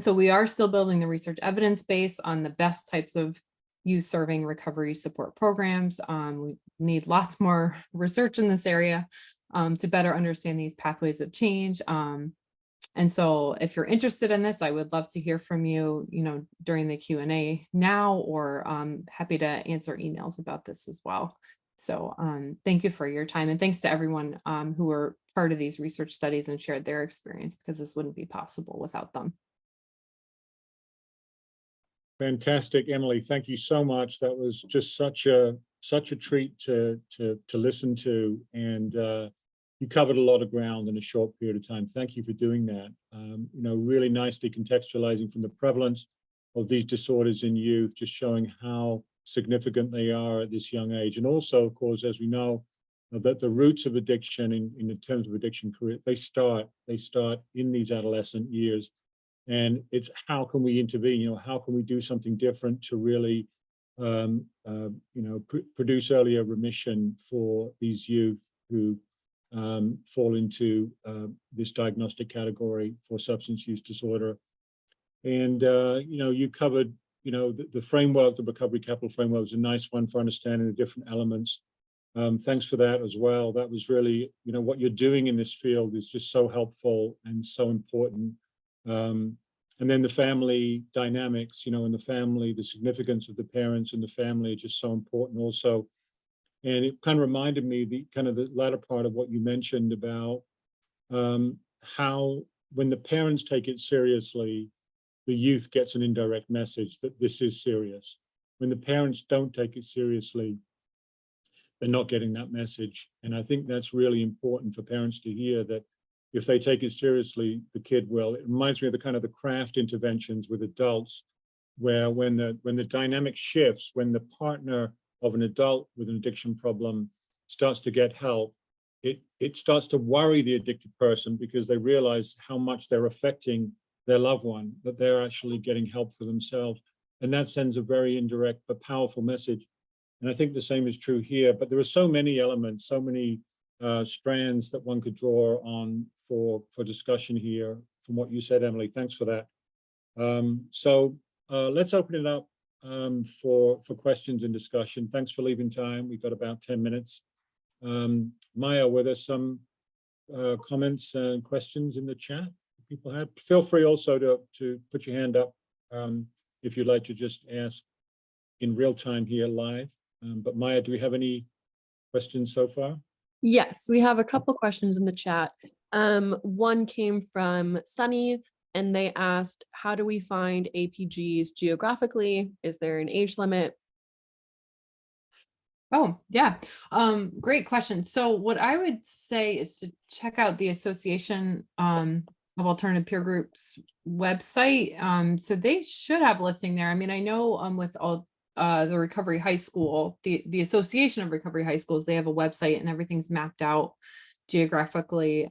so we are still building the research evidence base on the best types of youth serving recovery support programs. We need lots more research in this area to better understand these pathways of change. And so if you're interested in this, I would love to hear from you, during the Q&A now, or happy to answer emails about this as well. So thank you for your time, and thanks to everyone who were part of these research studies and shared their experience, because this wouldn't be possible without them. Fantastic, Emily. Thank you so much. That was just such a treat to listen to, and you covered a lot of ground in a short period of time. Thank you for doing that. Really nicely contextualizing from the prevalence of these disorders in youth, just showing how significant they are at this young age. And also, of course, as we know, that the roots of addiction in terms of addiction career, they start in these adolescent years. And it's how can we intervene? How can we do something different to really, produce earlier remission for these youth who fall into this diagnostic category for substance use disorder. And you covered, the framework, the recovery capital framework was a nice one for understanding the different elements. Thanks for that as well. That was really, what you're doing in this field is just so helpful and so important. And then the family dynamics, in the family, the significance of the parents and the family are just so important also. And it kind of reminded me the latter part of what you mentioned about how when the parents take it seriously, the youth gets an indirect message that this is serious. When the parents don't take it seriously, they're not getting that message. And I think that's really important for parents to hear, that if they take it seriously, the kid will. It reminds me of the craft interventions with adults, where when the dynamic shifts, when the partner of an adult with an addiction problem starts to get help, it starts to worry the addicted person, because they realize how much they're affecting their loved one, that they're actually getting help for themselves. And that sends a very indirect but powerful message. And I think the same is true here, but there are so many elements, so many strands that one could draw on for discussion here from what you said, Emily. Thanks for that. So let's open it up for questions and discussion. Thanks for leaving time. We've got about 10 minutes. Maya, were there some comments and questions in the chat people had? Feel free also to put your hand up if you'd like to just ask in real time here live. But Maya, do we have any questions so far? Yes, we have a couple questions in the chat. One came from Sunny, and they asked, how do we find APGs geographically? Is there an age limit? Oh, yeah. Great question. So what I would say is to check out the Association of Alternative Peer Groups website. So they should have listing there. I mean, I know with all the Recovery High School, the Association of Recovery High Schools, they have a website and everything's mapped out geographically,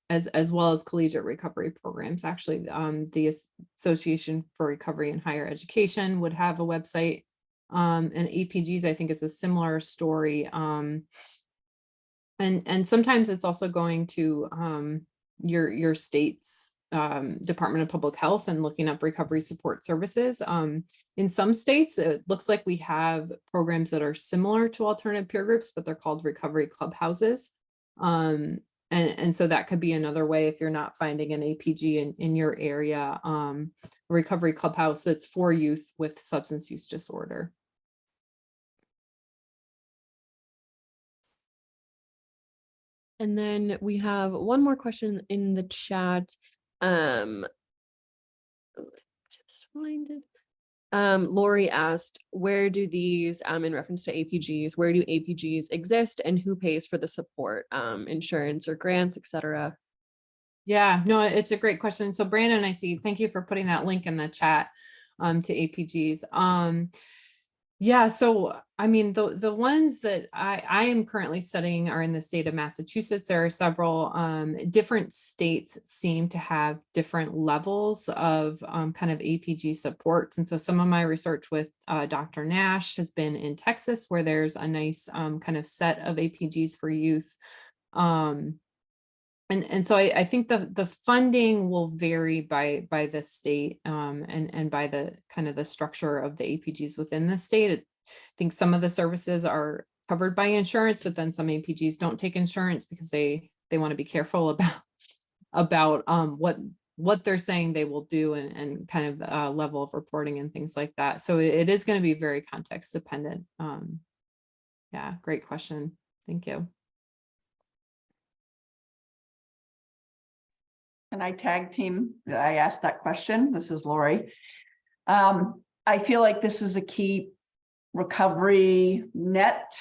as well as collegiate recovery programs. Actually, the Association for Recovery in Higher Education would have a website, and APGs, I think, is a similar story. And sometimes it's also going to your state's Department of Public Health and looking up recovery support services. In some states, it looks like we have programs that are similar to alternative peer groups, but they're called recovery clubhouses. And so that could be another way if you're not finding an APG in your area, a recovery clubhouse that's for youth with substance use disorder. And then we have one more question in the chat. Just find it. Lori asked, where do these, in reference to APGs, where do APGs exist and who pays for the support, insurance or grants, etc.? Yeah, no, it's a great question. So Brandon, I see, thank you for putting that link in the chat to APGs. Yeah, so I mean, the ones that I am currently studying are in the state of Massachusetts. There are several different states seem to have different levels of kind of APG supports. And so some of my research with Dr. Nash has been in Texas, where there's a nice kind of set of APGs for youth. And so I think the funding will vary by the state and by the kind of the structure of the APGs within the state. I think some of the services are covered by insurance, but then some APGs don't take insurance because they want to be careful about what they're saying they will do and kind of level of reporting and things like that. So it is going to be very context dependent. Yeah, great question. Thank you. And I tag team, I asked that question. This is Lori. I feel like this is a key recovery net,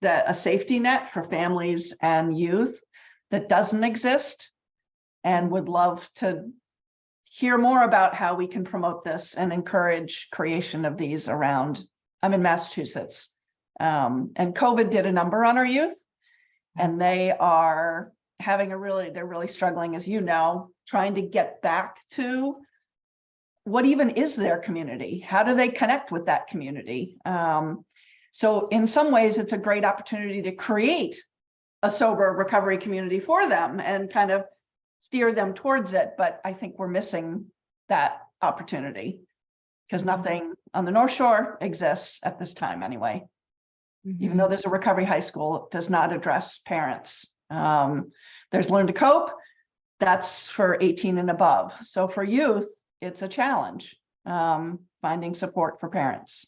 a safety net for families and youth that doesn't exist, and would love to hear more about how we can promote this and encourage creation of these around. I'm in Massachusetts, and COVID did a number on our youth, and they are having they're really struggling, as you know, trying to get back to what even is their community? How do they connect with that community? So in some ways, it's a great opportunity to create a sober recovery community for them and kind of steer them towards it. But I think we're missing that opportunity because nothing on the North Shore exists at this time anyway. Mm-hmm. Even though there's a recovery high school, it does not address parents. There's Learn to Cope. That's for 18 and above. So for youth, it's a challenge, finding support for parents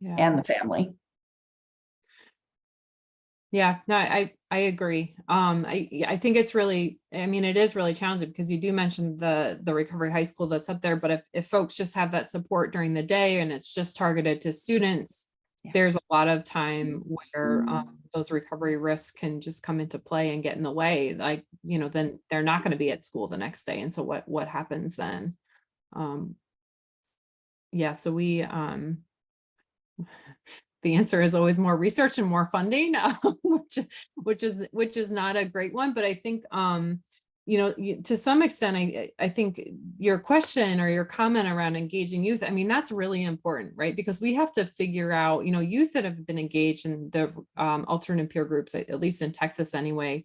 and the family. Yeah, no, I agree. I think it's really, I mean, it is really challenging because you do mention the recovery high school that's up there, but if folks just have that support during the day and it's just targeted to students, there's a lot of time where those recovery risks can just come into play and get in the way. Like, you know, then they're not going to be at school the next day. And so what happens then? Yeah, so we, the answer is always more research and more funding, which is not a great one. But I think, you know, to some extent, I think your question or your comment around engaging youth, I mean, that's really important, right? Because we have to figure out, you know, youth that have been engaged in the alternative peer groups, at least in Texas anyway,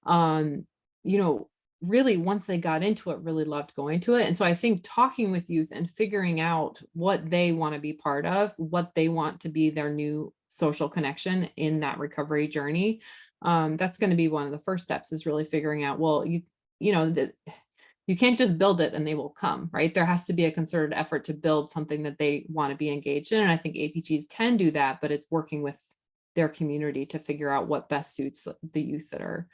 you know, really once they got into it, really loved going to it. And so I think talking with youth and figuring out what they want to be part of, what they want to be their new social connection in that recovery journey, that's going to be one of the first steps, is really figuring out, well, you know, that you can't just build it and they will come, right? There has to be a concerted effort to build something that they want to be engaged in. And I think APGs can do that, but it's working with their community to figure out what best suits the youth that are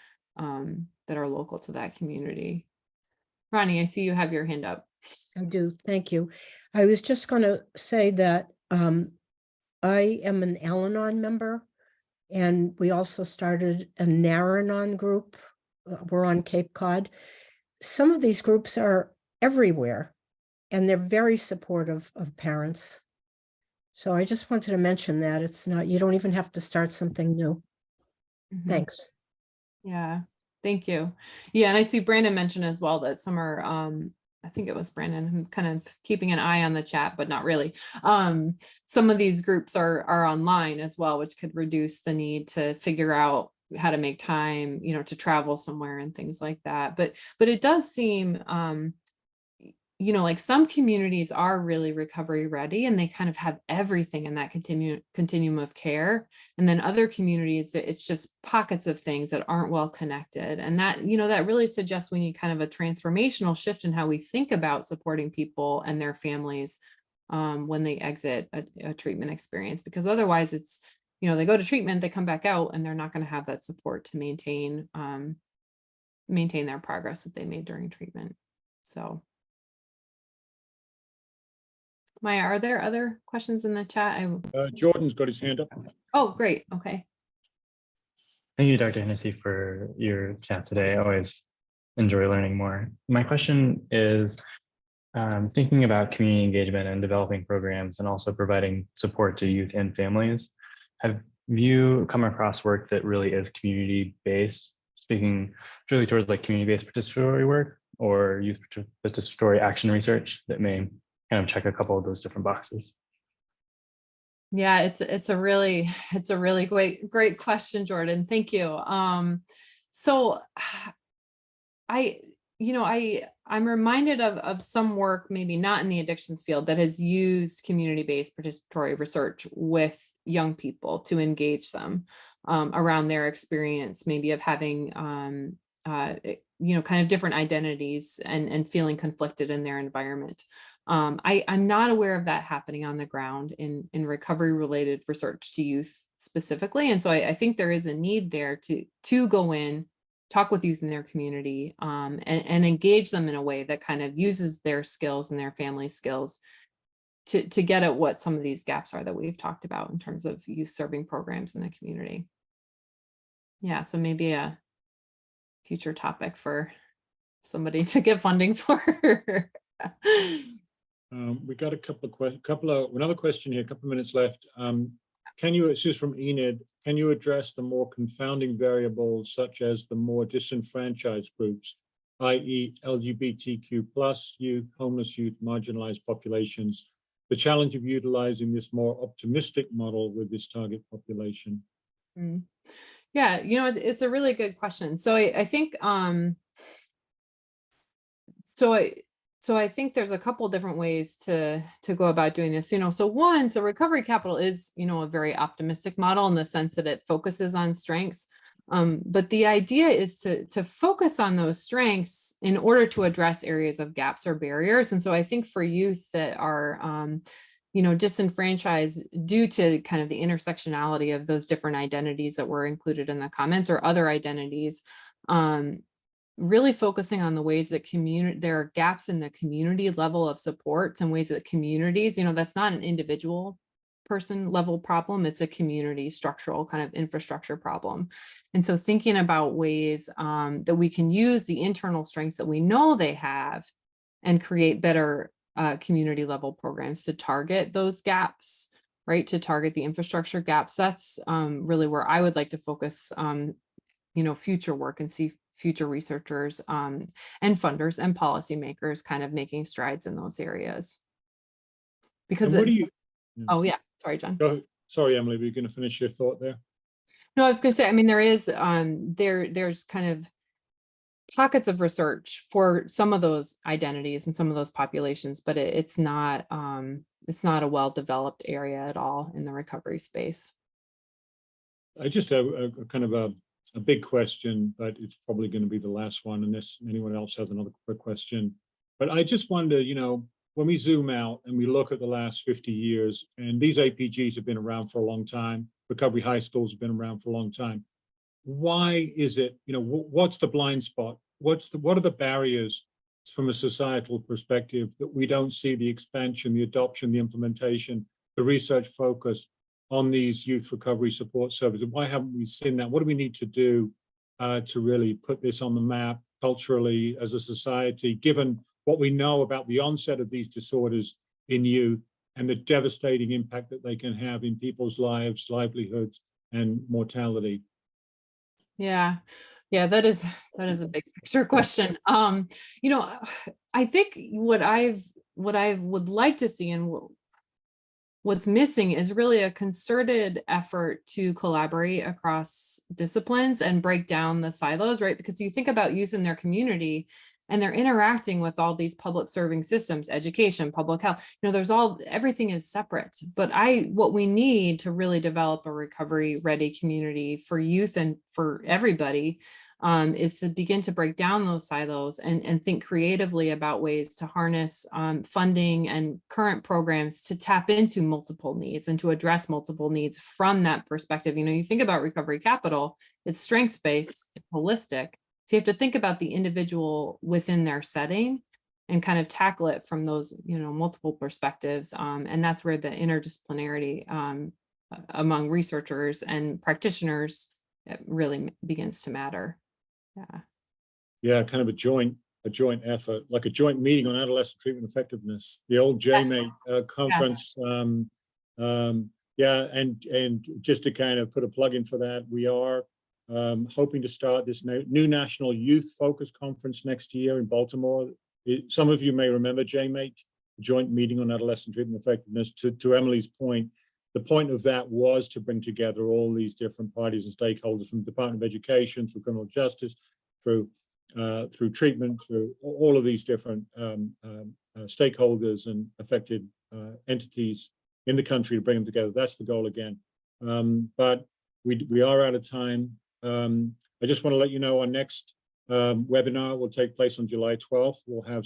local to that community. Ronnie, I see you have your hand up. I do. Thank you. I was just going to say that I am an AlAnon member, and we also started a Naranon group. We're on Cape Cod. Some of these groups are everywhere, and they're very supportive of parents. So I just wanted to mention that it's not, you don't even have to start something new. Mm-hmm. Thanks. Yeah, thank you. Yeah, and I see Brandon mentioned as well that some are, I think it was Brandon, who kind of keeping an eye on the chat, but not really. Some of these groups are online as well, which could reduce the need to figure out how to make time, to travel somewhere and things like that. But it does seem, like some communities are really recovery ready and they kind of have everything in that continuum of care. And then other communities, it's just pockets of things that aren't well connected. And that, that really suggests we need kind of a transformational shift in how we think about supporting people and their families when they exit a treatment experience, because otherwise it's, they go to treatment, they come back out and they're not going to have that support to maintain their progress that they made during treatment. So. Maya, are there other questions in the chat? Jordan's got his hand up. Oh, great. Okay. Thank you, Dr. Hennessy, for your chat today. I always enjoy learning more. My question is thinking about community engagement and developing programs and also providing support to youth and families. Have you come across work that really is community-based, speaking really towards like community-based participatory work or youth participatory action research that may kind of check a couple of those different boxes? Yeah, it's a really great question, Jordan. Thank you. So I'm reminded of some work, maybe not in the addictions field, that has used community-based participatory research with young people to engage them around their experience, maybe of having kind of different identities and feeling conflicted in their environment. I'm not aware of that happening on the ground in recovery related research to youth specifically. And so I think there is a need there to go in, talk with youth in their community and engage them in a way that kind of uses their skills and their family skills to get at what some of these gaps are that we've talked about in terms of youth serving programs in the community. Yeah, so maybe a future topic for somebody to get funding for. We got another question here, a couple of minutes left. This is from Enid, can you address the more confounding variables such as the more disenfranchised groups, i.e. LGBTQ+ youth, homeless youth, marginalized populations, the challenge of utilizing this more optimistic model with this target population? Yeah, it's a really good question. So I think, So I think there's a couple different ways to go about doing this. So recovery capital is, a very optimistic model in the sense that it focuses on strengths. But the idea is to focus on those strengths in order to address areas of gaps or barriers. And so I think for youth that are, disenfranchised due to kind of the intersectionality of those different identities that were included in the comments or other identities, really focusing on the ways that there are gaps in the community level of supports and ways that communities, that's not an individual person level problem, it's a community structural kind of infrastructure problem. And so thinking about ways that we can use the internal strengths that we know they have and create better community level programs to target those gaps, right? To target the infrastructure gaps. That's really where I would like to focus future work and see future researchers and funders and policymakers kind of making strides in those areas. Because oh yeah, sorry, John. Go ahead. Sorry, Emily, were you going to finish your thought there? No, I was going to say, I mean, there is there's kind of pockets of research for some of those identities and some of those populations, but it's not a well-developed area at all in the recovery space. I just have a kind of a big question, but it's probably going to be the last one unless anyone else has another quick question. But I just wonder, when we zoom out and we look at the last 50 years, and these APGs have been around for a long time, recovery high schools have been around for a long time. Why is it, what's the blind spot? What are the barriers from a societal perspective that we don't see the expansion, the adoption, the implementation, the research focus on these youth recovery support services? Why haven't we seen that? What do we need to do to really put this on the map culturally as a society, given what we know about the onset of these disorders in youth and the devastating impact that they can have in people's lives, livelihoods, and mortality? Yeah, Yeah, that is a big picture question. You know, I think what I would like to see and what's missing is really a concerted effort to collaborate across disciplines and break down the silos, right? Because you think about youth in their community and they're interacting with all these public serving systems, education, public health, you know, everything is separate. But what we need to really develop a recovery ready community for youth and for everybody is to begin to break down those silos and think creatively about ways to harness funding and current programs to tap into multiple needs and to address multiple needs from that perspective. You know, you think about recovery capital, it's strengths-based, it's holistic. So you have to think about the individual within their setting and kind of tackle it from those, you know, multiple perspectives. And that's where the interdisciplinarity among researchers and practitioners really begins to matter. Yeah. Yeah, kind of a joint effort, like a joint meeting on adolescent treatment effectiveness, the old JMate conference. Yeah, and just to kind of put a plug in for that, we are hoping to start this new national youth focus conference next year in Baltimore. Some of you may remember JMate, joint meeting on adolescent treatment effectiveness. To Emily's point, the point of that was to bring together all these different parties and stakeholders from the Department of Education, through criminal justice, through treatment, through all of these different stakeholders and affected entities in the country, to bring them together. That's the goal again. But we are out of time. I just want to let you know our next webinar will take place on July 12th. We'll have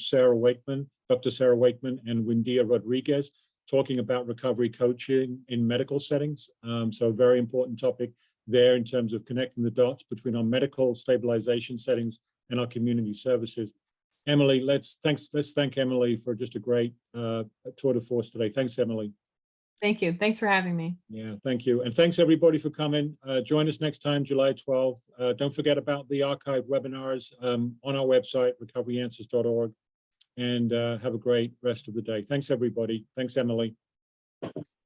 Dr. Sarah Wakeman and Windia Rodriguez talking about recovery coaching in medical settings. So a very important topic there in terms of connecting the dots between our medical stabilization settings and our community services. Emily, let's thank Emily for just a great tour de force today. Thanks, Emily. Thank you. Thanks for having me. Yeah, thank you. And thanks everybody for coming. Join us next time, July 12th. Don't forget about the archived webinars on our website, recoveryanswers.org. And have a great rest of the day. Thanks, everybody. Thanks, Emily.